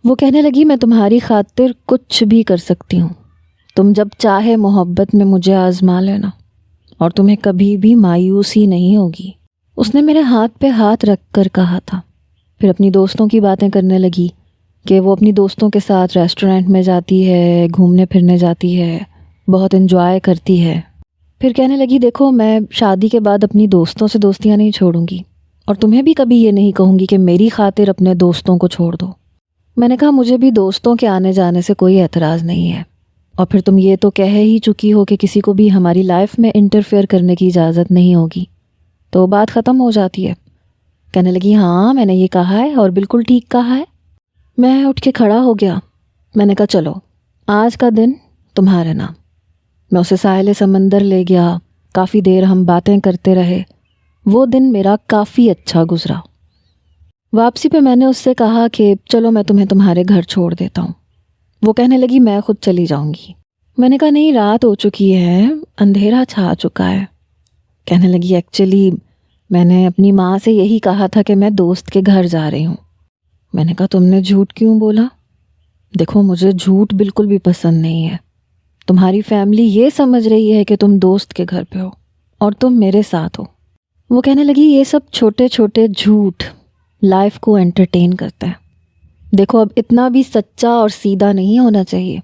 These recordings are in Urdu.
وہ کہنے لگی میں تمہاری خاطر کچھ بھی کر سکتی ہوں، تم جب چاہے محبت میں مجھے آزما لینا اور تمہیں کبھی بھی مایوسی نہیں ہوگی۔ اس نے میرے ہاتھ پہ ہاتھ رکھ کر کہا تھا۔ پھر اپنی دوستوں کی باتیں کرنے لگی کہ وہ اپنی دوستوں کے ساتھ ریسٹورنٹ میں جاتی ہے، گھومنے پھرنے جاتی ہے، بہت انجوائے کرتی ہے۔ پھر کہنے لگی دیکھو میں شادی کے بعد اپنی دوستوں سے دوستیاں نہیں چھوڑوں گی، اور تمہیں بھی کبھی یہ نہیں کہوں گی کہ میری خاطر اپنے دوستوں کو چھوڑ دو۔ میں نے کہا مجھے بھی دوستوں کے آنے جانے سے کوئی اعتراض نہیں ہے، اور پھر تم یہ تو کہہ ہی چکی ہو کہ کسی کو بھی ہماری لائف میں انٹرفیئر کرنے کی اجازت نہیں ہوگی، تو بات ختم ہو جاتی ہے۔ کہنے لگی ہاں میں نے یہ کہا ہے اور بالکل ٹھیک کہا ہے۔ میں اٹھ کے کھڑا ہو گیا۔ میں نے کہا چلو آج کا دن تمہارے نام۔ میں اسے ساحل سمندر لے گیا، کافی دیر ہم باتیں کرتے رہے۔ وہ دن میرا کافی اچھا گزرا۔ واپسی پہ میں نے اس سے کہا کہ چلو میں تمہیں تمہارے گھر چھوڑ دیتا ہوں۔ وہ کہنے لگی میں خود چلی جاؤں گی۔ میں نے کہا نہیں رات ہو چکی ہے، اندھیرا چھا چکا ہے۔ کہنے لگی ایکچولی میں نے اپنی ماں سے یہی کہا تھا کہ میں دوست کے گھر جا رہی ہوں۔ میں نے کہا تم نے جھوٹ کیوں بولا؟ دیکھو مجھے جھوٹ بالکل بھی پسند نہیں ہے۔ تمہاری فیملی یہ سمجھ رہی ہے کہ تم دوست کے گھر پہ ہو اور تم میرے ساتھ ہو۔ وہ کہنے لگی یہ سب چھوٹے چھوٹے جھوٹ لائف کو انٹرٹین کرتا ہے۔ دیکھو اب اتنا بھی سچا اور سیدھا نہیں ہونا چاہیے،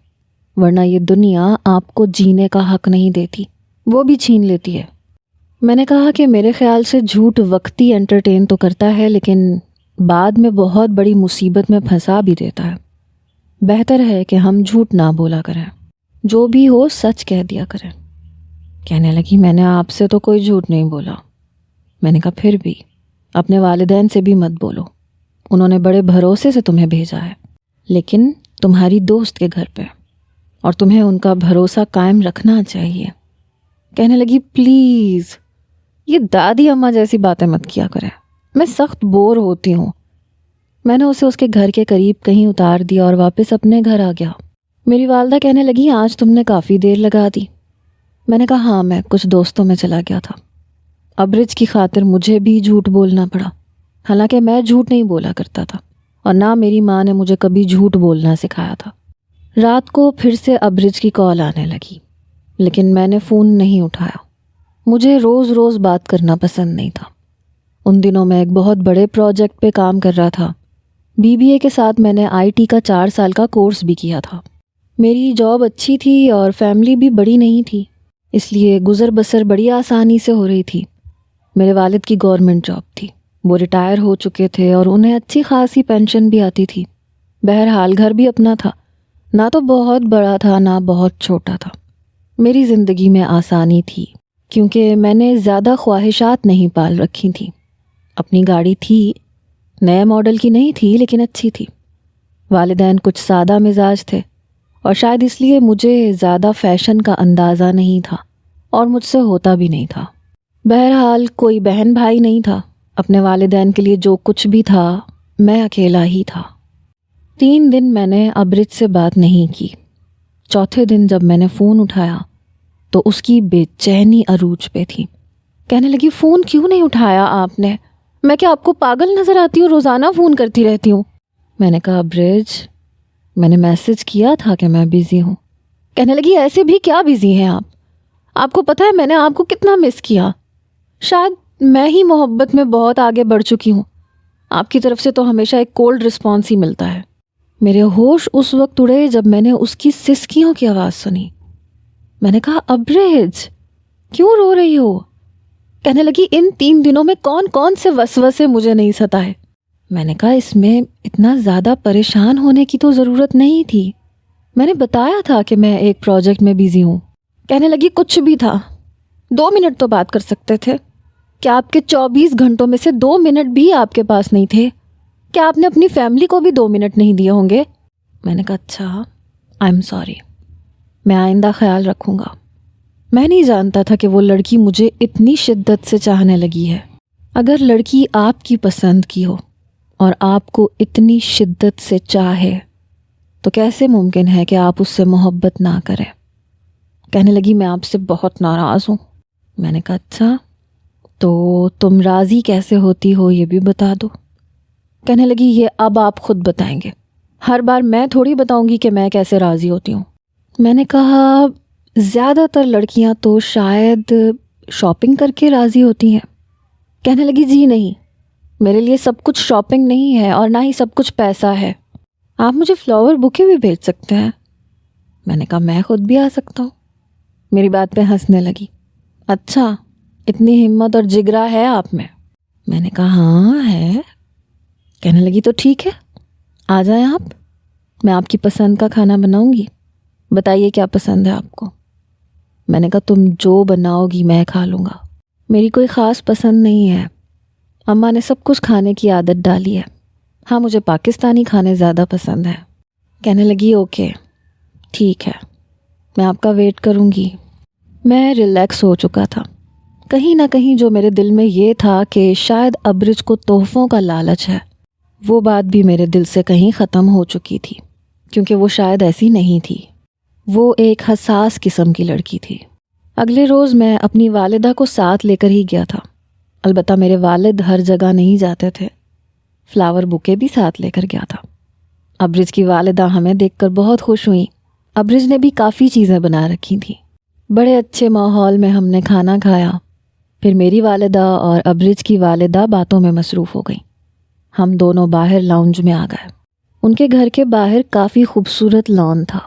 ورنہ یہ دنیا آپ کو جینے کا حق نہیں دیتی، وہ بھی چھین لیتی ہے۔ میں نے کہا کہ میرے خیال سے جھوٹ وقتی انٹرٹین تو کرتا ہے، لیکن بعد میں بہت بڑی مصیبت میں پھنسا بھی دیتا ہے۔ بہتر ہے کہ ہم جھوٹ نہ بولا کریں، جو بھی ہو سچ کہہ دیا کریں۔ کہنے لگی میں نے آپ سے تو کوئی جھوٹ نہیں بولا۔ میں نے کہا پھر بھی اپنے والدین سے بھی مت بولو، انہوں نے بڑے بھروسے سے تمہیں بھیجا ہے، لیکن تمہاری دوست کے گھر پہ، اور تمہیں ان کا بھروسہ قائم رکھنا چاہیے۔ کہنے لگی پلیز یہ دادی اماں جیسی باتیں مت کیا کریں، میں سخت بور ہوتی ہوں۔ میں نے اسے اس کے گھر کے قریب کہیں اتار دیا اور واپس اپنے گھر آ گیا۔ میری والدہ کہنے لگی آج تم نے کافی دیر لگا دی۔ میں نے کہا ہاں میں کچھ دوستوں میں چلا گیا تھا۔ ابرج کی خاطر مجھے بھی جھوٹ بولنا پڑا، حالانکہ میں جھوٹ نہیں بولا کرتا تھا، اور نہ میری ماں نے مجھے کبھی جھوٹ بولنا سکھایا تھا۔ رات کو پھر سے ابرج کی کال آنے لگی، لیکن میں نے فون نہیں اٹھایا۔ مجھے روز روز بات کرنا پسند نہیں تھا۔ ان دنوں میں ایک بہت بڑے پروجیکٹ پہ کام کر رہا تھا۔ BBA کے ساتھ میں نے IT کا 4 سال کا کورس بھی کیا تھا۔ میری جاب اچھی تھی اور فیملی بھی بڑی نہیں تھی، اس لیے گزر بسر بڑی آسانی سے ہو رہی تھی۔ میرے والد کی گورنمنٹ جاب تھی، وہ ریٹائر ہو چکے تھے اور انہیں اچھی خاصی پینشن بھی آتی تھی۔ بہرحال گھر بھی اپنا تھا، نہ تو بہت بڑا تھا نہ بہت چھوٹا تھا۔ میری زندگی میں آسانی تھی کیونکہ میں نے زیادہ خواہشات نہیں پال رکھی تھیں۔ اپنی گاڑی تھی، نئے ماڈل کی نہیں تھی لیکن اچھی تھی۔ والدین کچھ سادہ مزاج تھے اور شاید اس لیے مجھے زیادہ فیشن کا اندازہ نہیں تھا اور مجھ سے ہوتا بھی نہیں تھا۔ بہرحال کوئی بہن بھائی نہیں تھا، اپنے والدین کے لیے جو کچھ بھی تھا میں اکیلا ہی تھا۔ 3 دن میں نے ابرج سے بات نہیں کی۔ چوتھے دن جب میں نے فون اٹھایا تو اس کی بے چینی عروج پہ تھی۔ کہنے لگی فون کیوں نہیں اٹھایا آپ نے؟ میں کیا آپ کو پاگل نظر آتی ہوں؟ روزانہ فون کرتی رہتی ہوں۔ میں نے کہا ابرج میں نے میسج کیا تھا کہ میں بیزی ہوں۔ کہنے لگی ایسے بھی کیا بیزی ہیں آپ کو پتہ ہے میں نے آپ کو کتنا مس کیا۔ شاید میں ہی محبت میں بہت آگے بڑھ چکی ہوں، آپ کی طرف سے تو ہمیشہ ایک کولڈ رسپانس ہی ملتا ہے۔ میرے ہوش اس وقت اڑے جب میں نے اس کی سسکیوں کی آواز سنی۔ میں نے کہا ابرج کیوں رو رہی ہو؟ کہنے لگی ان 3 دنوں میں کون کون سے وسوسے مجھے نہیں ستائے۔ میں نے کہا اس میں اتنا زیادہ پریشان ہونے کی تو ضرورت نہیں تھی، میں نے بتایا تھا کہ میں ایک پروجیکٹ میں بیزی ہوں۔ کہنے لگی کچھ بھی تھا، 2 منٹ تو بات کر سکتے تھے، کیا آپ کے 24 گھنٹوں میں سے 2 منٹ بھی آپ کے پاس نہیں تھے؟ کیا آپ نے اپنی فیملی کو بھی 2 منٹ نہیں دیے ہوں گے؟ میں نے کہا اچھا آئی ایم سوری، میں آئندہ خیال رکھوں گا۔ میں نہیں جانتا تھا کہ وہ لڑکی مجھے اتنی شدت سے چاہنے لگی ہے۔ اگر لڑکی آپ کی پسند کی ہو اور آپ کو اتنی شدت سے چاہے تو کیسے ممکن ہے کہ آپ اس سے محبت نہ کریں؟ کہنے لگی میں آپ سے بہت ناراض ہوں۔ میں نے کہا اچھا تو تم راضی کیسے ہوتی ہو یہ بھی بتا دو۔ کہنے لگی یہ اب آپ خود بتائیں گے، ہر بار میں تھوڑی بتاؤں گی کہ میں کیسے راضی ہوتی ہوں۔ میں نے کہا زیادہ تر لڑکیاں تو شاید شاپنگ کر کے راضی ہوتی ہیں۔ کہنے لگی جی نہیں، میرے لیے سب کچھ شاپنگ نہیں ہے اور نہ ہی سب کچھ پیسہ ہے، آپ مجھے فلاور بوکے بھی بھیج سکتے ہیں۔ میں نے کہا میں خود بھی آ سکتا ہوں۔ میری بات پہ ہنسنے لگی۔ اچھا، اتنی ہمت اور جگرا ہے آپ میں؟ میں نے کہا ہاں ہے۔ کہنے لگی تو ٹھیک ہے، آ جائیں آپ، میں آپ کی پسند کا کھانا بناؤں گی، بتائیے کیا پسند ہے آپ کو۔ میں نے کہا تم جو بناؤ گی میں کھا لوں گا، میری کوئی خاص پسند نہیں ہے، اماں نے سب کچھ کھانے کی عادت ڈالی ہے، ہاں مجھے پاکستانی کھانے زیادہ پسند ہیں۔ کہنے لگی اوکے ٹھیک ہے، میں آپ کا ویٹ کروں گی۔ میں ریلیکس ہو چکا تھا، کہیں نہ کہیں جو میرے دل میں یہ تھا کہ شاید ابرج کو تحفوں کا لالچ ہے، وہ بات بھی میرے دل سے کہیں ختم ہو چکی تھی، کیونکہ وہ شاید ایسی نہیں تھی، وہ ایک حساس قسم کی لڑکی تھی۔ اگلے روز میں اپنی والدہ کو ساتھ لے کر ہی گیا تھا، البتہ میرے والد ہر جگہ نہیں جاتے تھے، فلاور بوکے بھی ساتھ لے کر گیا تھا۔ ابرج کی والدہ ہمیں دیکھ کر بہت خوش ہوئیں، ابرج نے بھی کافی چیزیں بنا رکھی تھیں، بڑے اچھے ماحول میں ہم نے کھانا کھایا۔ پھر میری والدہ اور ابرج کی والدہ باتوں میں مصروف ہو گئیں، ہم دونوں باہر لاؤنج میں آ گئے۔ ان کے گھر کے باہر کافی خوبصورت لان تھا،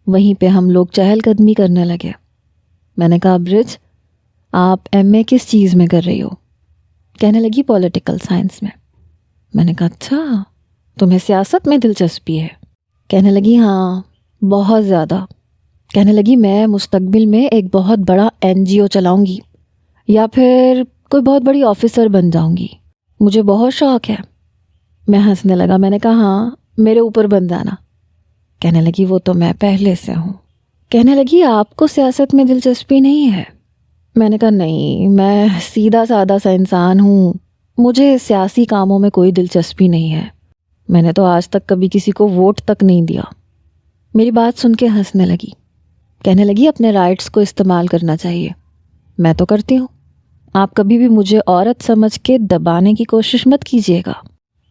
وہیں پہ ہم لوگ چہل قدمی کرنے لگے۔ میں نے کہا ابرج آپ ایم اے کس چیز میں کر رہی ہو؟ کہنے لگی پولیٹیکل سائنس میں۔ میں نے کہا اچھا، تمہیں سیاست میں دلچسپی ہے؟ کہنے لگی ہاں بہت زیادہ۔ کہنے لگی میں مستقبل میں ایک بہت بڑا این جی او چلاؤں گی یا پھر کوئی بہت بڑی آفیسر بن جاؤں گی، مجھے بہت شوق ہے۔ میں ہنسنے لگا، میں نے کہا ہاں میرے اوپر بن جانا۔ کہنے لگی وہ تو میں پہلے سے ہوں۔ کہنے لگی آپ کو سیاست میں دلچسپی نہیں ہے؟ میں نے کہا نہیں، میں سیدھا سادہ سا انسان ہوں، مجھے سیاسی کاموں میں کوئی دلچسپی نہیں ہے، میں نے تو آج تک کبھی کسی کو ووٹ تک نہیں دیا۔ میری بات سن کے ہنسنے لگی، کہنے لگی اپنے رائٹس کو استعمال کرنا چاہیے، میں تو کرتی ہوں، آپ کبھی بھی مجھے عورت سمجھ کے دبانے کی کوشش مت کیجیے گا۔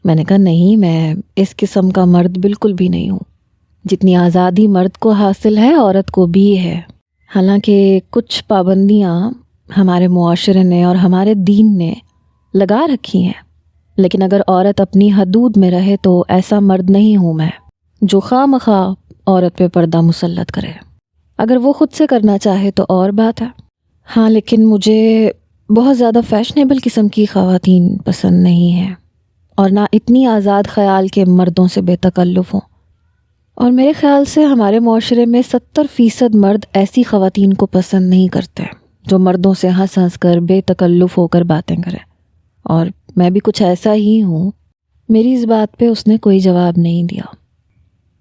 میں نے کہا نہیں، میں اس قسم کا مرد بالکل بھی نہیں ہوں، جتنی آزادی مرد کو حاصل ہے عورت کو بھی ہے۔ حالانکہ کچھ پابندیاں ہمارے معاشرے نے اور ہمارے دین نے لگا رکھی ہیں، لیکن اگر عورت اپنی حدود میں رہے تو ایسا مرد نہیں ہوں میں جو خواہ مخواہ عورت پہ پردہ مسلط کرے۔ اگر وہ خود سے کرنا چاہے تو اور بات ہے، ہاں لیکن مجھے بہت زیادہ فیشنیبل قسم کی خواتین پسند نہیں ہیں، اور نہ اتنی آزاد خیال کے مردوں سے بے تکلف ہوں۔ اور میرے خیال سے ہمارے معاشرے میں 70% مرد ایسی خواتین کو پسند نہیں کرتے جو مردوں سے ہنس ہنس کر بے تکلف ہو کر باتیں کریں، اور میں بھی کچھ ایسا ہی ہوں۔ میری اس بات پہ اس نے کوئی جواب نہیں دیا۔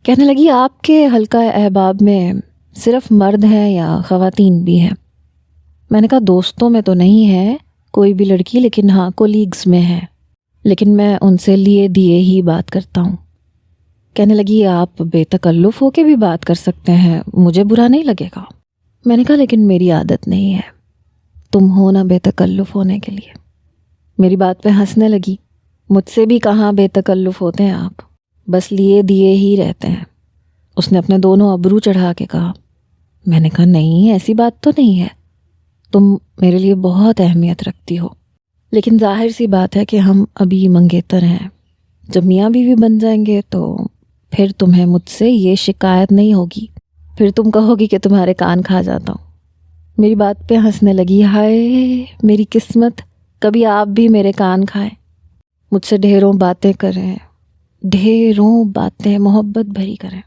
کہنے لگی آپ کے حلقہ احباب میں صرف مرد ہیں یا خواتین بھی ہیں؟ میں نے کہا دوستوں میں تو نہیں ہے کوئی بھی لڑکی، لیکن ہاں کولیگز میں ہے، لیکن میں ان سے لیے دیے ہی بات کرتا ہوں۔ کہنے لگی آپ بے تکلف ہو کے بھی بات کر سکتے ہیں، مجھے برا نہیں لگے گا۔ میں نے کہا لیکن میری عادت نہیں ہے، تم ہو نا بے تکلف ہونے کے لیے۔ میری بات پہ ہنسنے لگی، مجھ سے بھی کہاں بے تکلف ہوتے ہیں آپ، بس لیے دیے ہی رہتے ہیں۔ اس نے اپنے دونوں ابرو چڑھا کے کہا۔ میں نے کہا نہیں ایسی بات تو نہیں ہے، تم میرے لیے بہت اہمیت رکھتی ہو، لیکن ظاہر سی بات ہے کہ ہم ابھی منگیتر ہیں، جب میاں بیوی بن جائیں گے تو پھر تمہیں مجھ سے یہ شکایت نہیں ہوگی، پھر تم کہو گی کہ تمہارے کان کھا جاتا ہوں۔ میری بات پہ ہنسنے لگی، ہائے میری قسمت، کبھی آپ بھی میرے کان کھائیں، مجھ سے ڈھیروں باتیں کریں، ڈھیروں باتیں محبت بھری کریں۔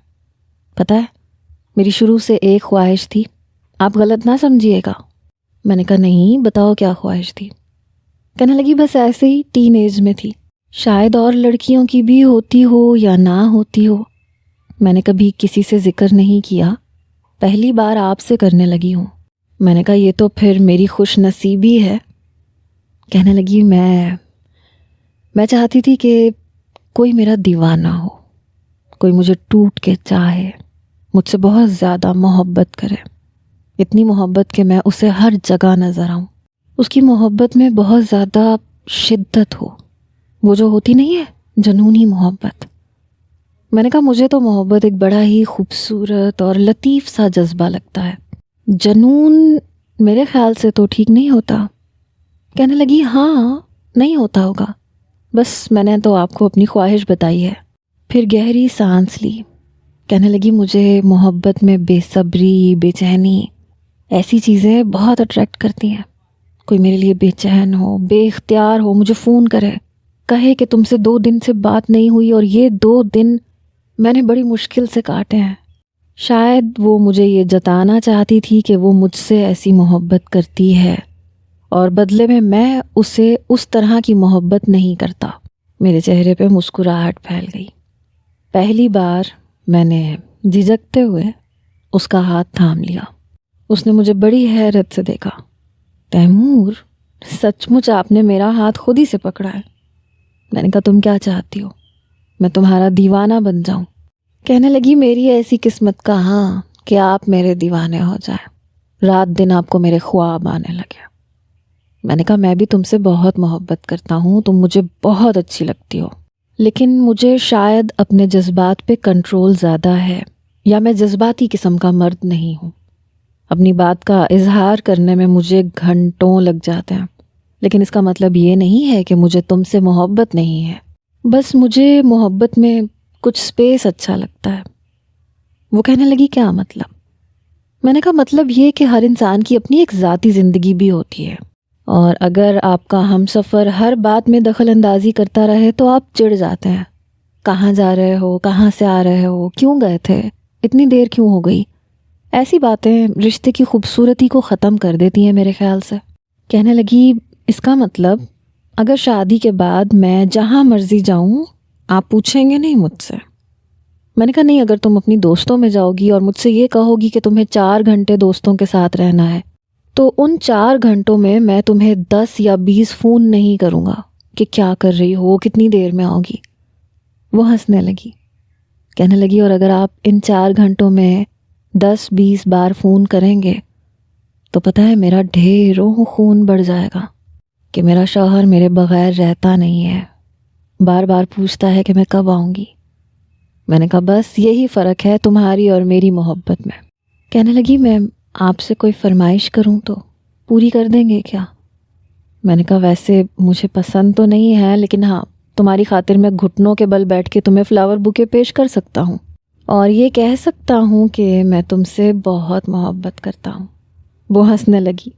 پتہ ہے میری شروع سے ایک خواہش تھی، آپ غلط نہ سمجھیے گا۔ میں نے کہا نہیں بتاؤ کیا خواہش تھی؟ کہنے لگی بس ایسے ہی ٹین ایج میں تھی، شاید اور لڑکیوں کی بھی ہوتی ہو یا نہ ہوتی ہو، میں نے کبھی کسی سے ذکر نہیں کیا، پہلی بار آپ سے کرنے لگی ہوں۔ میں نے کہا یہ تو پھر میری خوش نصیبی ہے۔ کہنے لگی میں چاہتی تھی کہ کوئی میرا دیوانہ ہو، کوئی مجھے ٹوٹ کے چاہے، مجھ سے بہت زیادہ محبت کرے، اتنی محبت کہ میں اسے ہر جگہ نظر آؤں، اس کی محبت میں بہت زیادہ شدت ہو، وہ جو ہوتی نہیں ہے جنونی محبت۔ میں نے کہا مجھے تو محبت ایک بڑا ہی خوبصورت اور لطیف سا جذبہ لگتا ہے، جنون میرے خیال سے تو ٹھیک نہیں ہوتا۔ کہنے لگی ہاں نہیں ہوتا ہوگا، بس میں نے تو آپ کو اپنی خواہش بتائی ہے۔ پھر گہری سانس لی، کہنے لگی مجھے محبت میں بے صبری، بے چینی ایسی چیزیں بہت اٹریکٹ کرتی ہیں۔ کوئی میرے لیے بے چین ہو، بے اختیار ہو، مجھے فون کرے، کہے کہ تم سے 2 دن سے بات نہیں ہوئی اور یہ 2 دن میں نے بڑی مشکل سے کاٹے ہیں۔ شاید وہ مجھے یہ جتانا چاہتی تھی کہ وہ مجھ سے ایسی محبت کرتی ہے اور بدلے میں اسے اس طرح کی محبت نہیں کرتا۔ میرے چہرے پہ مسکراہٹ پھیل گئی۔ پہلی بار میں نے جھجکتے ہوئے اس کا ہاتھ تھام لیا۔ اس نے مجھے بڑی حیرت سے دیکھا۔ تیمور، سچ مچ آپ نے میرا ہاتھ خود ہی سے پکڑا ہے۔ میں نے کہا تم کیا چاہتی ہو؟ میں تمہارا دیوانہ بن جاؤں؟ کہنے لگی میری ایسی قسمت کہاں کہ آپ میرے دیوانے ہو جائیں، رات دن آپ کو میرے خواب آنے لگے۔ میں نے کہا میں بھی تم سے بہت محبت کرتا ہوں، تم مجھے بہت اچھی لگتی ہو، لیکن مجھے شاید اپنے جذبات پہ کنٹرول زیادہ ہے، یا میں جذباتی قسم کا مرد نہیں ہوں۔ اپنی بات کا اظہار کرنے میں مجھے گھنٹوں لگ جاتے ہیں، لیکن اس کا مطلب یہ نہیں ہے کہ مجھے تم سے محبت نہیں ہے، بس مجھے محبت میں کچھ سپیس اچھا لگتا ہے۔ وہ کہنے لگی کیا مطلب؟ میں نے کہا مطلب یہ کہ ہر انسان کی اپنی ایک ذاتی زندگی بھی ہوتی ہے، اور اگر آپ کا ہم سفر ہر بات میں دخل اندازی کرتا رہے تو آپ چڑ جاتے ہیں۔ کہاں جا رہے ہو، کہاں سے آ رہے ہو، کیوں گئے تھے، اتنی دیر کیوں ہو گئی، ایسی باتیں رشتے کی خوبصورتی کو ختم کر دیتی ہیں میرے خیال سے۔ کہنے لگی اس کا مطلب اگر شادی کے بعد میں جہاں مرضی جاؤں آپ پوچھیں گے نہیں مجھ سے؟ میں نے کہا نہیں، اگر تم اپنی دوستوں میں جاؤ گی اور مجھ سے یہ کہو گی کہ تمہیں 4 گھنٹے دوستوں کے ساتھ رہنا ہے، تو ان 4 گھنٹوں میں تمہیں 10 یا 20 فون نہیں کروں گا کہ کیا کر رہی ہو، کتنی دیر میں آؤ گی۔ وہ ہنسنے لگی، کہنے لگی اور اگر آپ ان 4 گھنٹوں میں 10-20 بار فون کریں گے تو پتہ ہے میرا ڈھیروں خون بڑھ جائے گا کہ میرا شوہر میرے بغیر رہتا نہیں ہے، بار بار پوچھتا ہے کہ میں کب آؤں گی۔ میں نے کہا بس یہی فرق ہے تمہاری اور میری محبت میں۔ کہنے لگی میں آپ سے کوئی فرمائش کروں تو پوری کر دیں گے کیا؟ میں نے کہا ویسے مجھے پسند تو نہیں ہے، لیکن ہاں تمہاری خاطر میں گھٹنوں کے بل بیٹھ کے تمہیں فلاور بوکے پیش کر سکتا ہوں، اور یہ کہہ سکتا ہوں کہ میں تم سے بہت محبت کرتا ہوں۔ وہ ہنسنے لگی،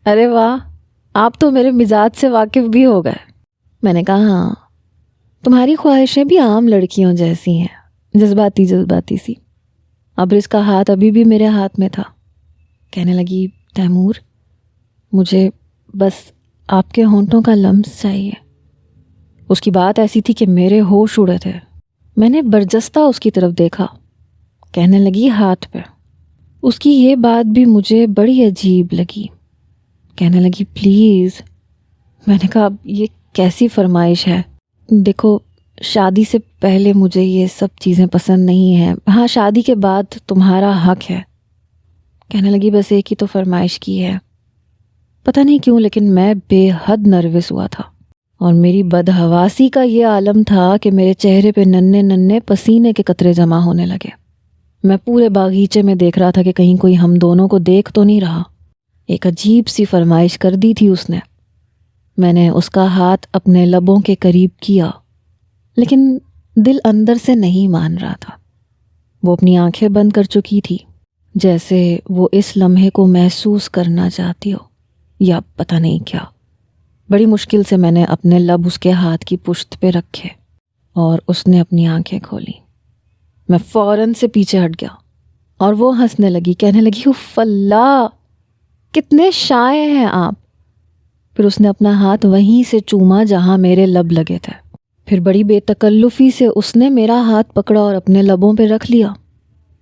ارے واہ، آپ تو میرے مزاج سے واقف بھی ہو گئے۔ میں نے کہا ہاں، تمہاری خواہشیں بھی عام لڑکیوں جیسی ہیں، جذباتی سی۔ اب اس کا ہاتھ ابھی بھی میرے ہاتھ میں تھا۔ کہنے لگی تیمور، مجھے بس آپ کے ہونٹوں کا لمس چاہیے۔ اس کی بات ایسی تھی کہ میرے ہوش اڑے تھے۔ میں نے برجستہ اس کی طرف دیکھا۔ کہنے لگی ہاتھ پہ۔ اس کی یہ بات بھی مجھے بڑی عجیب لگی۔ کہنے لگی پلیز۔ میں نے کہا اب یہ کیسی فرمائش ہے؟ دیکھو شادی سے پہلے مجھے یہ سب چیزیں پسند نہیں ہیں، ہاں شادی کے بعد تمہارا حق ہے۔ کہنے لگی بس ایک ہی تو فرمائش کی ہے۔ پتہ نہیں کیوں لیکن میں بے حد نروس ہوا تھا، اور میری بدحواسی کا یہ عالم تھا کہ میرے چہرے پہ ننھے پسینے کے قطرے جمع ہونے لگے۔ میں پورے باغیچے میں دیکھ رہا تھا کہ کہیں کوئی ہم دونوں کو دیکھ تو نہیں رہا۔ ایک عجیب سی فرمائش کر دی تھی اس نے۔ میں نے اس کا ہاتھ اپنے لبوں کے قریب کیا، لیکن دل اندر سے نہیں مان رہا تھا۔ وہ اپنی آنکھیں بند کر چکی تھی، جیسے وہ اس لمحے کو محسوس کرنا چاہتی ہو، یا پتہ نہیں کیا۔ بڑی مشکل سے میں نے اپنے لب اس کے ہاتھ کی پشت پہ رکھے اور اس نے اپنی آنکھیں کھولی۔ میں فوراً سے پیچھے ہٹ گیا اور وہ ہنسنے لگی، کہنے لگی اف اللہ، کتنے شائع ہیں آپ۔ پھر اس نے اپنا ہاتھ وہیں سے چوما جہاں میرے لب لگے تھے۔ پھر بڑی بے تکلفی سے اس نے میرا ہاتھ پکڑا اور اپنے لبوں پہ رکھ لیا۔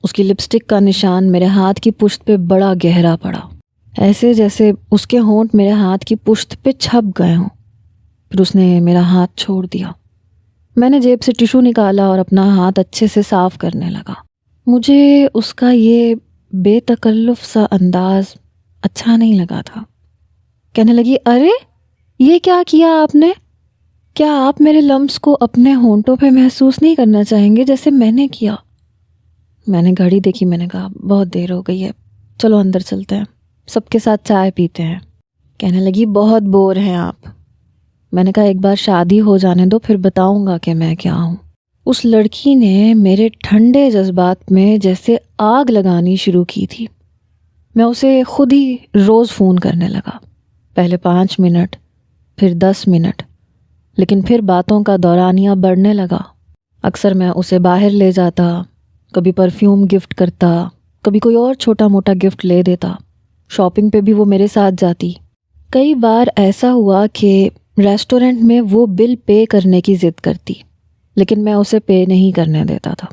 اس کی لپسٹک کا نشان میرے ہاتھ کی پشت پہ بڑا گہرا پڑا، ایسے جیسے اس کے ہونٹ میرے ہاتھ کی پشت پہ چھپ گئے ہوں۔ پھر اس نے میرا ہاتھ چھوڑ دیا۔ میں نے جیب سے ٹیشو نکالا اور اپنا ہاتھ اچھے سے صاف کرنے لگا۔ مجھے اس کا یہ بے تکلف سا انداز اچھا نہیں لگا تھا۔ کہنے لگی ارے یہ کیا کیا آپ نے؟ کیا آپ میرے لمس کو اپنے ہونٹوں پہ محسوس نہیں کرنا چاہیں گے جیسے میں نے کیا؟ میں نے گھڑی دیکھی، میں نے کہا بہت دیر ہو گئی ہے، چلو اندر چلتے ہیں، سب کے ساتھ چائے پیتے ہیں۔ کہنے لگی بہت بور ہیں آپ۔ میں نے کہا ایک بار شادی ہو جانے دو پھر بتاؤں گا کہ میں کیا ہوں۔ اس لڑکی نے میرے ٹھنڈے جذبات میں جیسے آگ لگانی شروع کی تھی۔ میں اسے خود ہی روز فون کرنے لگا، پہلے 5 منٹ، پھر 10 منٹ، لیکن پھر باتوں کا دورانیہ بڑھنے لگا۔ اکثر میں اسے باہر لے جاتا، کبھی پرفیوم گفٹ کرتا، کبھی کوئی اور چھوٹا موٹا گفٹ لے دیتا۔ شاپنگ پہ بھی وہ میرے ساتھ جاتی۔ کئی بار ایسا ہوا کہ ریسٹورنٹ میں وہ بل پے کرنے کی ضد کرتی، لیکن میں اسے پے نہیں کرنے دیتا تھا۔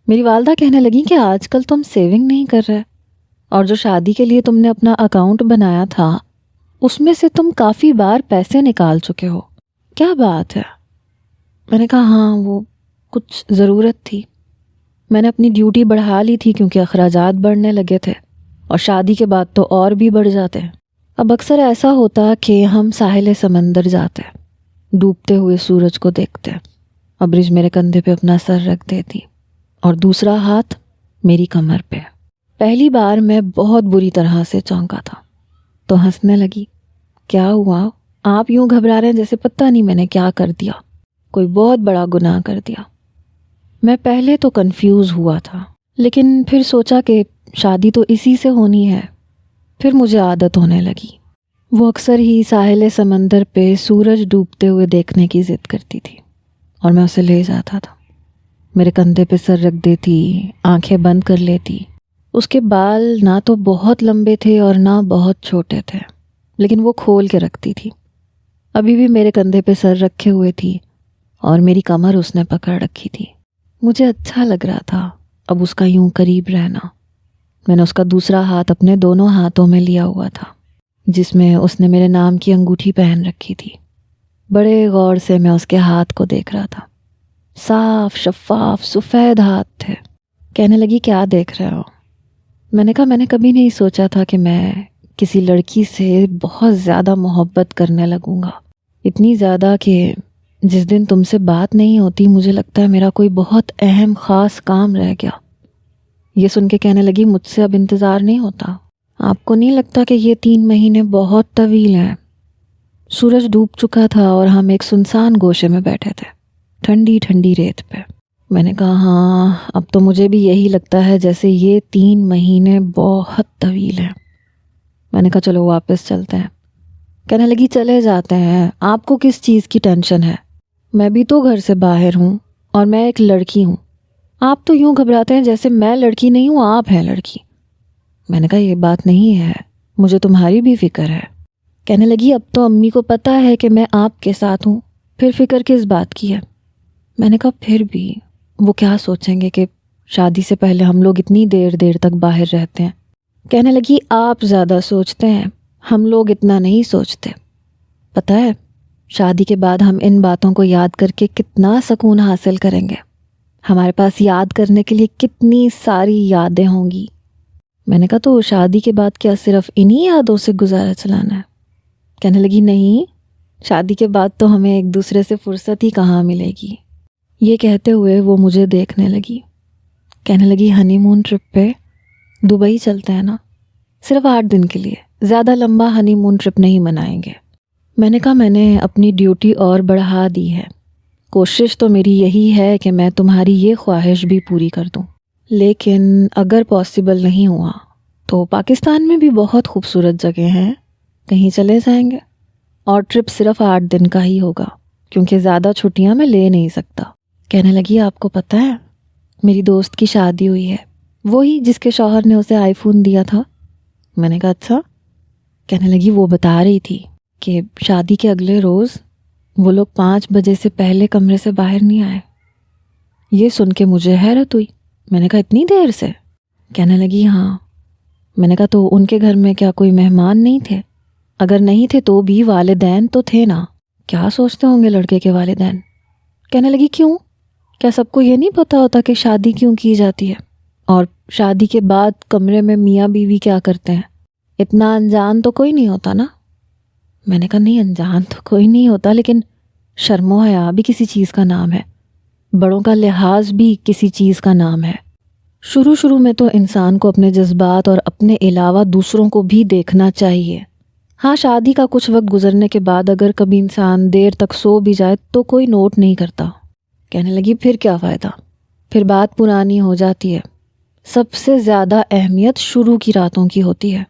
میری والدہ کہنے لگی کہ آج کل تم سیونگ نہیں کر رہے، اور جو شادی کے لیے تم نے اپنا اکاؤنٹ بنایا تھا اس میں سے تم کافی بار پیسے نکال چکے ہو، کیا بات ہے؟ میں نے کہا ہاں وہ کچھ ضرورت تھی، میں نے اپنی ڈیوٹی بڑھا لی تھی کیونکہ اخراجات بڑھنے لگے تھے، اور شادی کے بعد تو اور بھی بڑھ جاتے ہیں۔ اب اکثر ایسا ہوتا کہ ہم ساحل سمندر جاتے، ڈوبتے ہوئے سورج کو دیکھتے، ابرج میرے کندھے پہ اپنا سر رکھ دیتی اور دوسرا ہاتھ میری کمر پہ۔ پہلی بار میں بہت بری طرح سے چونکا تھا، تو ہنسنے لگی۔ کیا ہوا؟ آپ یوں گھبرا رہے ہیں جیسے پتہ نہیں میں نے کیا کر دیا، کوئی بہت بڑا گناہ کر دیا۔ میں پہلے تو کنفیوز ہوا تھا، لیکن پھر سوچا کہ شادی تو اسی سے ہونی ہے۔ پھر مجھے عادت ہونے لگی۔ وہ اکثر ہی ساحل سمندر پہ سورج ڈوبتے ہوئے دیکھنے کی ضد کرتی تھی، اور میں اسے لے جاتا تھا۔ میرے کندھے پہ سر رکھ دیتی، آنکھیں بند کر لیتی۔ اس کے بال نہ تو بہت لمبے تھے اور نہ بہت چھوٹے تھے، لیکن وہ کھول کے رکھتی تھی۔ ابھی بھی میرے کندھے پہ سر رکھے ہوئے تھی اور میری کمر اس نے پکڑ رکھی تھی۔ مجھے اچھا لگ رہا تھا اب اس کا یوں قریب رہنا۔ میں نے اس کا دوسرا ہاتھ اپنے دونوں ہاتھوں میں لیا ہوا تھا، جس میں اس نے میرے نام کی انگوٹھی پہن رکھی تھی۔ بڑے غور سے میں اس کے ہاتھ کو دیکھ رہا تھا، صاف شفاف سفید ہاتھ تھے۔ کہنے لگی کیا دیکھ رہے ہو؟ میں نے کہا میں نے کبھی نہیں سوچا تھا کہ میں کسی لڑکی سے بہت زیادہ محبت کرنے لگوں گا، اتنی زیادہ کہ جس دن تم سے بات نہیں ہوتی مجھے لگتا ہے میرا کوئی بہت اہم خاص کام رہ گیا۔ یہ سن کے کہنے لگی مجھ سے اب انتظار نہیں ہوتا۔ آپ کو نہیں لگتا کہ یہ 3 مہینے بہت طویل ہیں؟ سورج ڈوب چکا تھا اور ہم ایک سنسان گوشے میں بیٹھے تھے، ٹھنڈی ٹھنڈی ریت پہ۔ میں نے کہا ہاں اب تو مجھے بھی یہی لگتا ہے جیسے یہ 3 مہینے بہت طویل ہیں۔ میں نے کہا چلو واپس چلتے ہیں۔ کہنے لگی چلے جاتے ہیں، آپ کو کس چیز کی ٹینشن ہے؟ میں بھی تو گھر سے باہر ہوں اور میں ایک لڑکی ہوں۔ آپ تو یوں گھبراتے ہیں جیسے میں لڑکی نہیں ہوں، آپ ہیں لڑکی۔ میں نے کہا یہ بات نہیں ہے، مجھے تمہاری بھی فکر ہے۔ کہنے لگی اب تو امی کو پتہ ہے کہ میں آپ کے ساتھ ہوں، پھر فکر کس بات کی ہے؟ میں نے کہا پھر بھی وہ کیا سوچیں گے کہ شادی سے پہلے ہم لوگ اتنی دیر دیر تک باہر رہتے ہیں۔ کہنے لگی آپ زیادہ سوچتے ہیں، ہم لوگ اتنا نہیں سوچتے۔ پتہ ہے شادی کے بعد ہم ان باتوں کو یاد کر کے کتنا سکون حاصل کریں گے، ہمارے پاس یاد کرنے کے لیے کتنی ساری یادیں ہوں گی۔ میں نے کہا تو شادی کے بعد کیا صرف انہی یادوں سے گزارا چلانا ہے؟ کہنے لگی نہیں، شادی کے بعد تو ہمیں ایک دوسرے سے فرصت ہی کہاں ملے گی۔ یہ کہتے ہوئے وہ مجھے دیکھنے لگی۔ کہنے لگی ہنی مون ٹرپ پہ دبئی چلتے ہیں نا، صرف 8 دن کے لیے، زیادہ لمبا ہنی مون ٹرپ نہیں منائیں گے۔ میں نے کہا میں نے اپنی ڈیوٹی اور بڑھا دی ہے، کوشش تو میری یہی ہے کہ میں تمہاری یہ خواہش بھی پوری کر دوں، لیکن اگر پاسبل نہیں ہوا تو پاکستان میں بھی بہت خوبصورت جگہ ہیں، کہیں چلے جائیں گے، اور ٹرپ صرف 8 دن کا ہی ہوگا کیونکہ زیادہ چھٹیاں میں لے نہیں سکتا۔ کہنے لگی آپ کو پتہ ہے میری دوست کی شادی ہوئی ہے، وہی جس کے شوہر نے اسے آئی فون دیا تھا۔ میں نے کہا اچھا۔ کہنے لگی وہ بتا رہی تھی کہ شادی کے اگلے روز وہ لوگ 5 بجے سے پہلے کمرے سے باہر نہیں آئے۔ یہ سن کے مجھے حیرت ہوئی۔ میں نے کہا اتنی دیر سے؟ کہنے لگی ہاں۔ میں نے کہا تو ان کے گھر میں کیا کوئی مہمان نہیں تھے؟ اگر نہیں تھے تو بھی والدین تو تھے نا، کیا سوچتے ہوں گے لڑکے کے والدین؟ کہنے لگی کیوں؟ کیا سب کو یہ نہیں پتہ ہوتا کہ شادی کیوں کی جاتی ہے، اور شادی کے بعد کمرے میں میاں بیوی کیا کرتے ہیں؟ اتنا انجان تو کوئی نہیں ہوتا نا۔ میں نے کہا نہیں انجان تو کوئی نہیں ہوتا، لیکن شرم و حیا بھی کسی چیز کا نام ہے، بڑوں کا لحاظ بھی کسی چیز کا نام ہے۔ شروع میں تو انسان کو اپنے جذبات اور اپنے علاوہ دوسروں کو بھی دیکھنا چاہیے۔ ہاں، شادی کا کچھ وقت گزرنے کے بعد اگر کبھی انسان دیر تک سو بھی جائے تو کوئی نوٹ نہیں کرتا۔ کہنے لگی پھر کیا فائدہ، پھر بات پرانی ہو جاتی ہے۔ سب سے زیادہ اہمیت شروع کی راتوں کی ہوتی ہے۔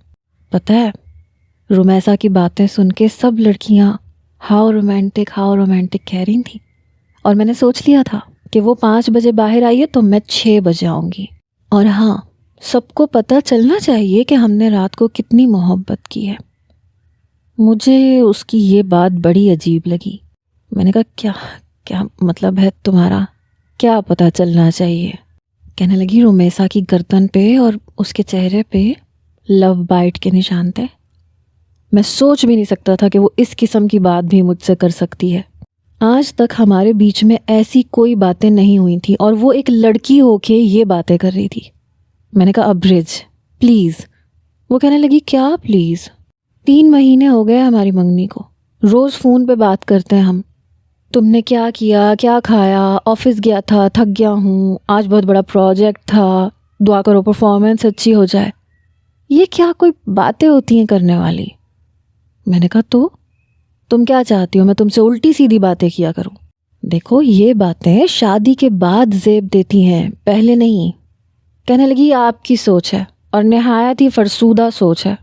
پتہ ہے، رومیسا کی باتیں سن کے سب لڑکیاں ہاؤ رومانٹک کہہ رہی تھیں، اور میں نے سوچ لیا تھا کہ وہ 5 بجے باہر آئی ہے تو میں 6 بجے آؤں گی۔ اور ہاں، سب کو پتہ چلنا چاہیے کہ ہم نے رات کو کتنی محبت کی ہے۔ مجھے اس کی یہ بات بڑی عجیب لگی۔ میں نے کہا کیا مطلب ہے تمہارا؟ کیا پتہ چلنا چاہیے؟ کہنے لگی رومیسا کی گردن پہ اور اس کے چہرے پہ لو بائٹ کے نشان تھے۔ میں سوچ بھی نہیں سکتا تھا کہ وہ اس قسم کی بات بھی مجھ سے کر سکتی ہے۔ آج تک ہمارے بیچ میں ایسی کوئی باتیں نہیں ہوئی تھیں، اور وہ ایک لڑکی ہو کے یہ باتیں کر رہی تھی۔ میں نے کہا ابرج پلیز۔ وہ کہنے لگی کیا پلیز؟ 3 مہینے ہو گئے ہماری منگنی کو، روز فون پہ بات کرتے ہیں ہم۔ تم نے کیا کیا، کیا کھایا، آفس گیا تھا، تھک گیا ہوں، آج بہت بڑا پروجیکٹ تھا، دعا کرو پرفارمنس اچھی ہو جائے۔ یہ کیا کوئی باتیں ہوتی ہیں کرنے والی؟ میں نے کہا تو تم کیا چاہتی ہو میں تم سے الٹی سیدھی باتیں کیا کروں؟ دیکھو یہ باتیں شادی کے بعد زیب دیتی ہیں، پہلے نہیں۔ کہنے لگی آپ کی سوچ ہے، اور نہایت ہی فرسودہ سوچ ہے۔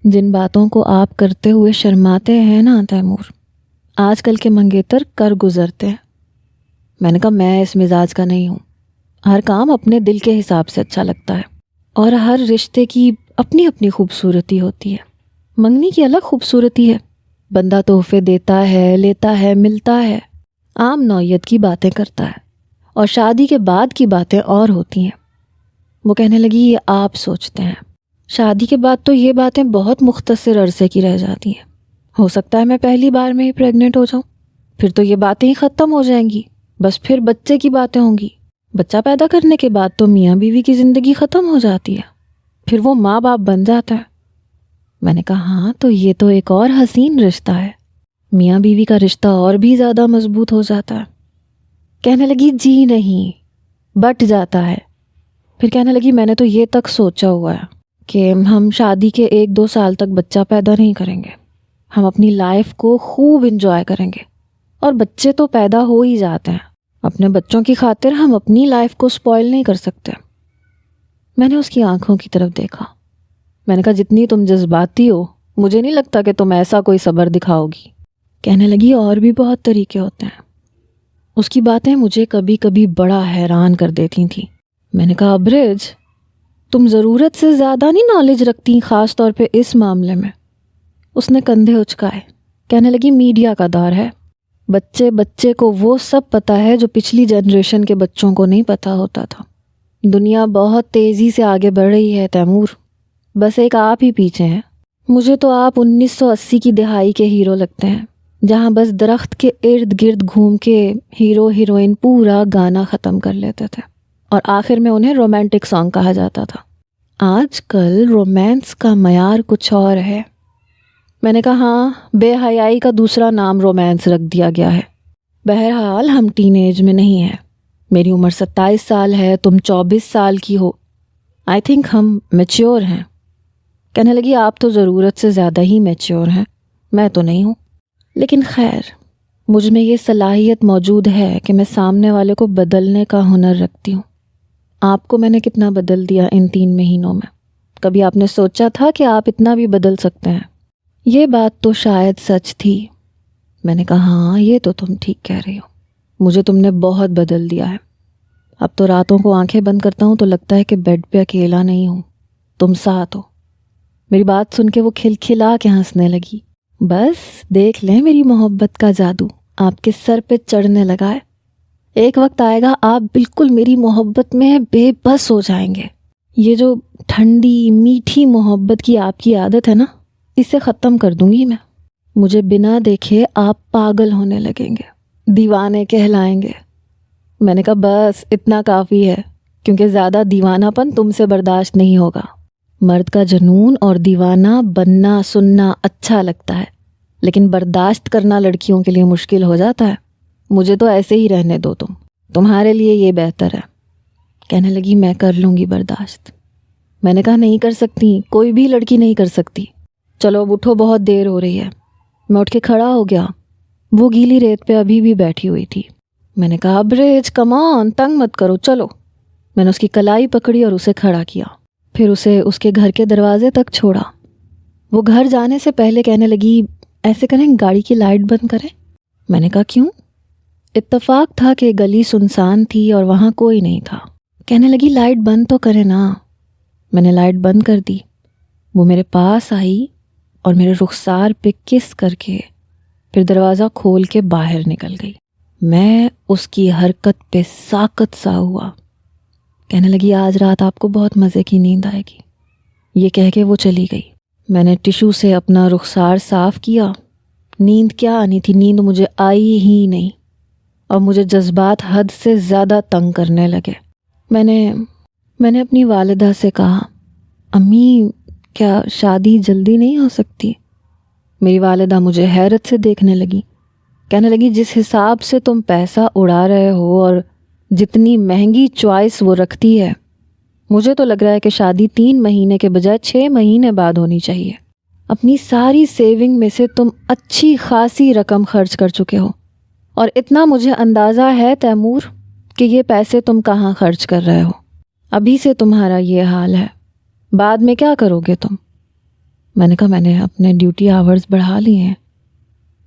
جن باتوں کو آپ کرتے ہوئے شرماتے ہیں نا تیمور، آج کل کے منگیتر کر گزرتے ہیں۔ میں نے کہا میں اس مزاج کا نہیں ہوں۔ ہر کام اپنے دل کے حساب سے اچھا لگتا ہے، اور ہر رشتے کی اپنی اپنی خوبصورتی ہوتی ہے۔ منگنی کی الگ خوبصورتی ہے، بندہ تحفے دیتا ہے، لیتا ہے، ملتا ہے، عام نوعیت کی باتیں کرتا ہے، اور شادی کے بعد کی باتیں اور ہوتی ہیں۔ وہ کہنے لگی یہ آپ سوچتے ہیں، شادی کے بعد تو یہ باتیں بہت مختصر عرصے کی رہ جاتی ہیں۔ ہو سکتا ہے میں پہلی بار میں ہی پریگننٹ ہو جاؤں، پھر تو یہ باتیں ہی ختم ہو جائیں گی، بس پھر بچے کی باتیں ہوں گی۔ بچہ پیدا کرنے کے بعد تو میاں بیوی کی زندگی ختم ہو جاتی ہے، پھر وہ ماں باپ بن جاتا ہے۔ میں نے کہا ہاں تو یہ تو ایک اور حسین رشتہ ہے، میاں بیوی کا رشتہ اور بھی زیادہ مضبوط ہو جاتا ہے۔ کہنے لگی جی نہیں، بٹ جاتا ہے۔ پھر کہنے لگی میں نے تو یہ تک سوچا ہوا ہے کہ ہم شادی کے 1-2 سال تک بچہ پیدا نہیں کریں گے، ہم اپنی لائف کو خوب انجوائے کریں گے، اور بچے تو پیدا ہو ہی جاتے ہیں، اپنے بچوں کی خاطر ہم اپنی لائف کو سپوائل نہیں کر سکتے۔ میں نے اس کی آنکھوں کی طرف دیکھا۔ میں نے کہا جتنی تم جذباتی ہو مجھے نہیں لگتا کہ تم ایسا کوئی صبر دکھاؤ گی۔ کہنے لگی اور بھی بہت طریقے ہوتے ہیں۔ اس کی باتیں مجھے کبھی کبھی بڑا حیران کر دیتی تھیں۔ میں نے کہا ابرج تم ضرورت سے زیادہ نہیں نالج رکھتی، خاص طور پہ اس معاملے میں۔ اس نے کندھے اچکائے، کہنے لگی میڈیا کا دور ہے، بچے کو وہ سب پتہ ہے جو پچھلی جنریشن کے بچوں کو نہیں پتہ ہوتا تھا۔ دنیا بہت تیزی سے آگے بڑھ رہی ہے تیمور، بس ایک آپ ہی پیچھے ہیں۔ مجھے تو آپ 1980 کی دہائی کے ہیرو لگتے ہیں، جہاں بس درخت کے ارد گرد گھوم کے ہیرو ہیروئن پورا گانا ختم کر لیتے تھے، اور آخر میں انہیں رومانٹک سانگ کہا جاتا تھا۔ آج کل رومانس کا معیار کچھ اور ہے۔ میں نے کہا ہاں، بے حیائی کا دوسرا نام رومانس رکھ دیا گیا ہے۔ بہرحال ہم ٹین ایج میں نہیں ہیں، میری عمر 27 سال ہے، تم 24 سال کی ہو، آئی تھنک ہم میچیور ہیں۔ کہنے لگی آپ تو ضرورت سے زیادہ ہی میچیور ہیں، میں تو نہیں ہوں، لیکن خیر مجھ میں یہ صلاحیت موجود ہے کہ میں سامنے والے کو بدلنے کا ہنر رکھتی ہوں۔ آپ کو میں نے کتنا بدل دیا ان 3 مہینوں میں، کبھی آپ نے سوچا تھا کہ آپ اتنا بھی بدل سکتے ہیں؟ یہ بات تو شاید سچ تھی۔ میں نے کہا ہاں یہ تو تم ٹھیک کہہ رہی ہو، مجھے تم نے بہت بدل دیا ہے۔ اب تو راتوں کو آنکھیں بند کرتا ہوں تو لگتا ہے کہ بیڈ پہ اکیلا نہیں ہوں، تم ساتھ ہو۔ میری بات سن کے وہ کھلکھلا کے ہنسنے لگی۔ بس دیکھ لیں میری محبت کا جادو آپ کے سر پہ چڑھنے لگا ہے، ایک وقت آئے گا آپ بالکل میری محبت میں بے بس ہو جائیں گے۔ یہ جو ٹھنڈی میٹھی محبت کی آپ کی عادت ہے نا، اسے ختم کر دوں گی میں۔ مجھے بنا دیکھے آپ پاگل ہونے لگیں گے، دیوانے کہلائیں گے۔ میں نے کہا بس اتنا کافی ہے، کیونکہ زیادہ دیوانہ پن تم سے برداشت نہیں ہوگا۔ مرد کا جنون اور دیوانہ بننا سننا اچھا لگتا ہے، لیکن برداشت کرنا لڑکیوں کے لیے مشکل ہو جاتا ہے۔ مجھے تو ایسے ہی رہنے دو، تمہارے لیے یہ بہتر ہے۔ کہنے لگی میں کر لوں گی برداشت۔ میں نے کہا نہیں کر سکتی، کوئی بھی لڑکی نہیں کر سکتی۔ چلو اب اٹھو، بہت دیر ہو رہی ہے۔ میں اٹھ کے کھڑا ہو گیا۔ وہ گیلی ریت پہ ابھی بھی بیٹھی ہوئی تھی۔ میں نے کہا ابرج کم آن، تنگ مت کرو، چلو۔ میں نے اس کی کلائی پکڑی اور اسے کھڑا کیا، پھر اسے اس کے گھر کے دروازے تک چھوڑا۔ وہ گھر جانے سے پہلے کہنے لگی ایسے کریں گاڑی کی لائٹ بند کریں۔ میں نے کہا کیوں؟ اتفاق تھا کہ گلی سنسان تھی اور وہاں کوئی نہیں تھا۔ کہنے لگی لائٹ بند تو کرے نا۔ میں نے لائٹ بند کر دی۔ وہ میرے پاس آئی اور میرے رخسار پہ کس کر کے پھر دروازہ کھول کے باہر نکل گئی۔ میں اس کی حرکت پہ ساکت سا ہوا۔ کہنے لگی آج رات آپ کو بہت مزے کی نیند آئے گی۔ یہ کہہ کے وہ چلی گئی۔ میں نے ٹشو سے اپنا رخسار صاف کیا۔ نیند کیا آنی تھی، نیند مجھے آئی ہی نہیں، اور مجھے جذبات حد سے زیادہ تنگ کرنے لگے۔ میں نے اپنی والدہ سے کہا امی کیا شادی جلدی نہیں ہو سکتی؟ میری والدہ مجھے حیرت سے دیکھنے لگی۔ کہنے لگی جس حساب سے تم پیسہ اڑا رہے ہو اور جتنی مہنگی چوائس وہ رکھتی ہے، مجھے تو لگ رہا ہے کہ شادی 3 مہینے کے بجائے 6 مہینے بعد ہونی چاہیے۔ اپنی ساری سیونگ میں سے تم اچھی خاصی رقم خرچ کر چکے ہو، اور اتنا مجھے اندازہ ہے تیمور کہ یہ پیسے تم کہاں خرچ کر رہے ہو۔ ابھی سے تمہارا یہ حال ہے، بعد میں کیا کرو گے تم؟ میں نے کہا میں نے اپنے ڈیوٹی آورز بڑھا لیے ہیں۔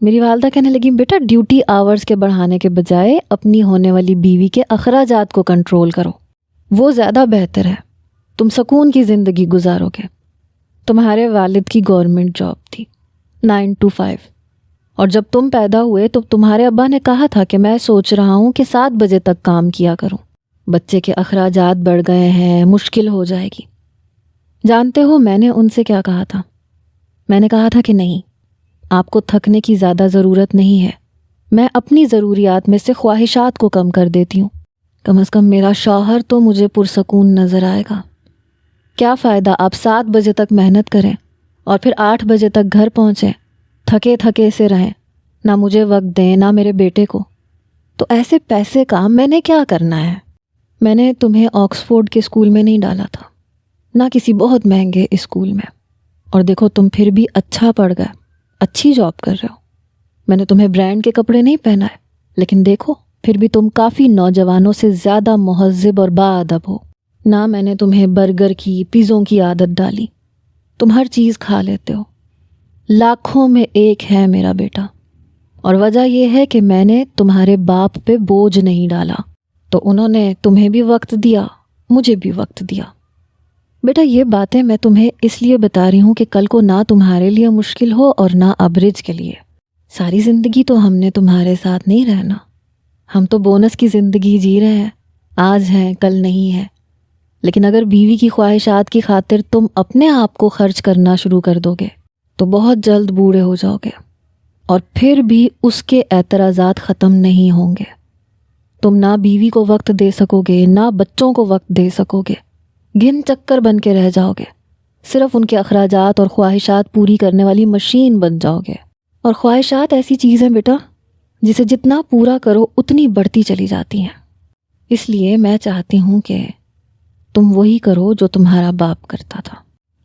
میری والدہ کہنے لگی بیٹا ڈیوٹی آورز کے بڑھانے کے بجائے اپنی ہونے والی بیوی کے اخراجات کو کنٹرول کرو، وہ زیادہ بہتر ہے، تم سکون کی زندگی گزارو گے۔ تمہارے والد کی گورنمنٹ جاب تھی 9 to 5، اور جب تم پیدا ہوئے تو تمہارے ابا نے کہا تھا کہ میں سوچ رہا ہوں کہ 7 بجے تک کام کیا کروں، بچے کے اخراجات بڑھ گئے ہیں، مشکل ہو جائے گی۔ جانتے ہو میں نے ان سے کیا کہا تھا؟ میں نے کہا تھا کہ نہیں، آپ کو تھکنے کی زیادہ ضرورت نہیں ہے، میں اپنی ضروریات میں سے خواہشات کو کم کر دیتی ہوں، کم از کم میرا شوہر تو مجھے پرسکون نظر آئے گا۔ کیا فائدہ آپ 7 بجے تک محنت کریں اور پھر 8 بجے تک گھر پہنچیں، تھکے تھکے سے رہیں، نہ مجھے وقت دیں نہ میرے بیٹے کو۔ تو ایسے پیسے کا میں نے کیا کرنا ہے؟ میں نے تمہیں آکسفورڈ کے اسکول میں نہیں ڈالا تھا، نہ کسی بہت مہنگے اسکول میں، اور دیکھو تم پھر بھی اچھا پڑھ گئے، اچھی جاب کر رہے ہو۔ میں نے تمہیں برانڈ کے کپڑے نہیں پہنائے، لیکن دیکھو پھر بھی تم کافی نوجوانوں سے زیادہ مہذب اور باادب ہو۔ نہ میں نے تمہیں برگر کی پیزوں کی عادت ڈالی، تم ہر چیز کھا لیتے ہو۔ لاکھوں میں ایک ہے میرا بیٹا، اور وجہ یہ ہے کہ میں نے تمہارے باپ پہ بوجھ نہیں ڈالا، تو انہوں نے تمہیں بھی وقت دیا، مجھے بھی وقت دیا۔ بیٹا یہ باتیں میں تمہیں اس لیے بتا رہی ہوں کہ کل کو نہ تمہارے لیے مشکل ہو اور نہ ابرج کے لیے۔ ساری زندگی تو ہم نے تمہارے ساتھ نہیں رہنا، ہم تو بونس کی زندگی جی رہے ہیں، آج ہیں کل نہیں ہے۔ لیکن اگر بیوی کی خواہشات کی خاطر تم اپنے آپ کو خرچ کرنا شروع کر دو گے تو بہت جلد بوڑھے ہو جاؤ گے، اور پھر بھی اس کے اعتراضات ختم نہیں ہوں گے۔ تم نہ بیوی کو وقت دے سکو گے نہ بچوں کو وقت دے سکو گے، گھن چکر بن کے رہ جاؤ گے، صرف ان کے اخراجات اور خواہشات پوری کرنے والی مشین بن جاؤ گے۔ اور خواہشات ایسی چیز ہیں بیٹا جسے جتنا پورا کرو اتنی بڑھتی چلی جاتی ہیں۔ اس لیے میں چاہتی ہوں کہ تم وہی کرو جو تمہارا باپ کرتا تھا،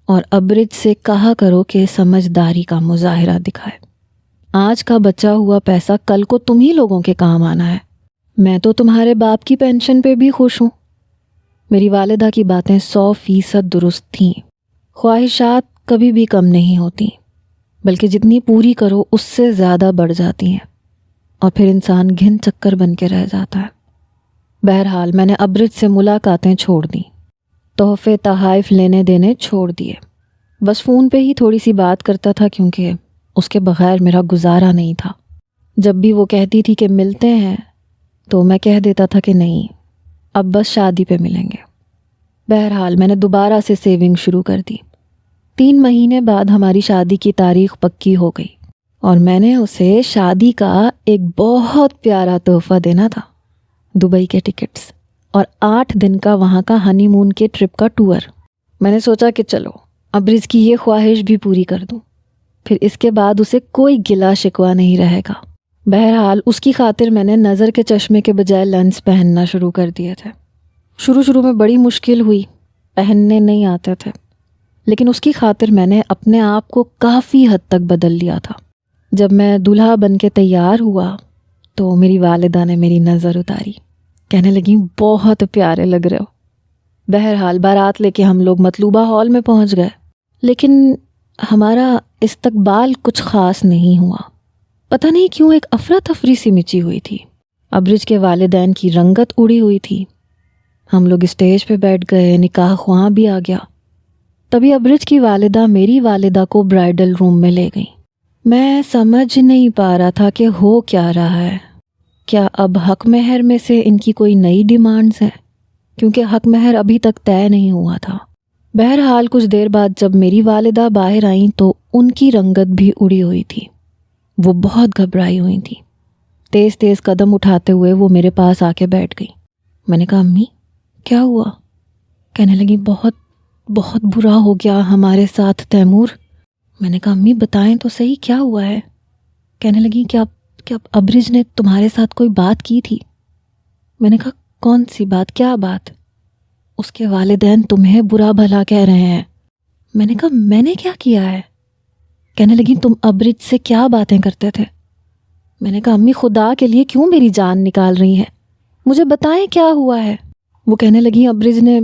اور ابرج سے کہا کرو کہ سمجھداری کا مظاہرہ دکھائے۔ آج کا بچا ہوا پیسہ کل کو تم ہی لوگوں کے کام آنا ہے۔ میں تو تمہارے باپ کی پینشن پہ بھی خوش ہوں۔ میری والدہ کی باتیں 100% درست تھیں۔ خواہشات کبھی بھی کم نہیں ہوتی، بلکہ جتنی پوری کرو اس سے زیادہ بڑھ جاتی ہیں، اور پھر انسان گھن چکر بن کے رہ جاتا ہے۔ بہرحال میں نے ابرج سے ملاقاتیں چھوڑ دیں، تحفے تحائف لینے دینے چھوڑ دیے، بس فون پہ ہی تھوڑی سی بات کرتا تھا، کیونکہ اس کے بغیر میرا گزارا نہیں تھا۔ جب بھی وہ کہتی تھی کہ ملتے ہیں تو میں کہہ دیتا تھا کہ نہیں، اب بس شادی پہ ملیں گے۔ بہرحال میں نے دوبارہ سے سیونگ شروع کر دی۔ 3 مہینے بعد ہماری شادی کی تاریخ پکی ہو گئی، اور میں نے اسے شادی کا ایک بہت پیارا تحفہ دینا تھا، دبئی کے ٹکٹس اور 8 دن کا وہاں کا ہنی مون کے ٹرپ کا ٹور۔ میں نے سوچا کہ چلو ابرج کی یہ خواہش بھی پوری کر دوں، پھر اس کے بعد اسے کوئی گلا شکوہ نہیں رہے گا۔ بہرحال اس کی خاطر میں نے نظر کے چشمے کے بجائے لینس پہننا شروع کر دیے تھے۔ شروع میں بڑی مشکل ہوئی، پہننے نہیں آتے تھے، لیکن اس کی خاطر میں نے اپنے آپ کو کافی حد تک بدل لیا تھا۔ جب میں دلہا بن کے تیار ہوا تو میری والدہ نے میری نظر اتاری، کہنے لگیں بہت پیارے لگ رہے ہو۔ بہرحال بارات لے کے ہم لوگ مطلوبہ ہال میں پہنچ گئے، لیکن ہمارا استقبال کچھ خاص نہیں ہوا۔ پتہ نہیں کیوں ایک افراتفری سی مچی ہوئی تھی۔ ابرج کے والدین کی رنگت اڑی ہوئی تھی۔ ہم لوگ اسٹیج پہ بیٹھ گئے، نکاح خواں بھی آ گیا۔ تبھی ابرج کی والدہ میری والدہ کو برائیڈل روم میں لے گئیں۔ میں سمجھ نہیں پا رہا تھا کہ ہو کیا رہا ہے۔ کیا اب حق مہر میں سے ان کی کوئی نئی ڈیمانڈز ہیں؟ کیونکہ حق مہر ابھی تک طے نہیں ہوا تھا۔ بہرحال کچھ دیر بعد جب میری والدہ باہر آئیں تو ان کی رنگت بھی اڑی ہوئی تھی۔ وہ بہت گھبرائی ہوئی تھی۔ تیز تیز قدم اٹھاتے ہوئے وہ میرے پاس آ کے بیٹھ گئی۔ میں نے کہا امی کیا ہوا؟ کہنے لگی بہت بہت برا ہو گیا ہمارے ساتھ تیمور۔ میں نے کہا امی بتائیں تو صحیح کیا ہوا ہے؟ کہنے لگی کیا ابرج نے تمہارے ساتھ کوئی بات کی تھی؟ میں نے کہا کون سی بات؟ کیا بات؟ اس کے والدین تمہیں برا بھلا کہہ رہے ہیں۔ میں نے کہا میں نے کیا کیا ہے؟ کہنے لگی تم ابرج سے کیا باتیں کرتے تھے؟ میں نے کہا امی خدا کے لیے کیوں میری جان نکال رہی ہیں؟ مجھے بتائیں کیا ہوا ہے؟ وہ کہنے لگی ابرج نے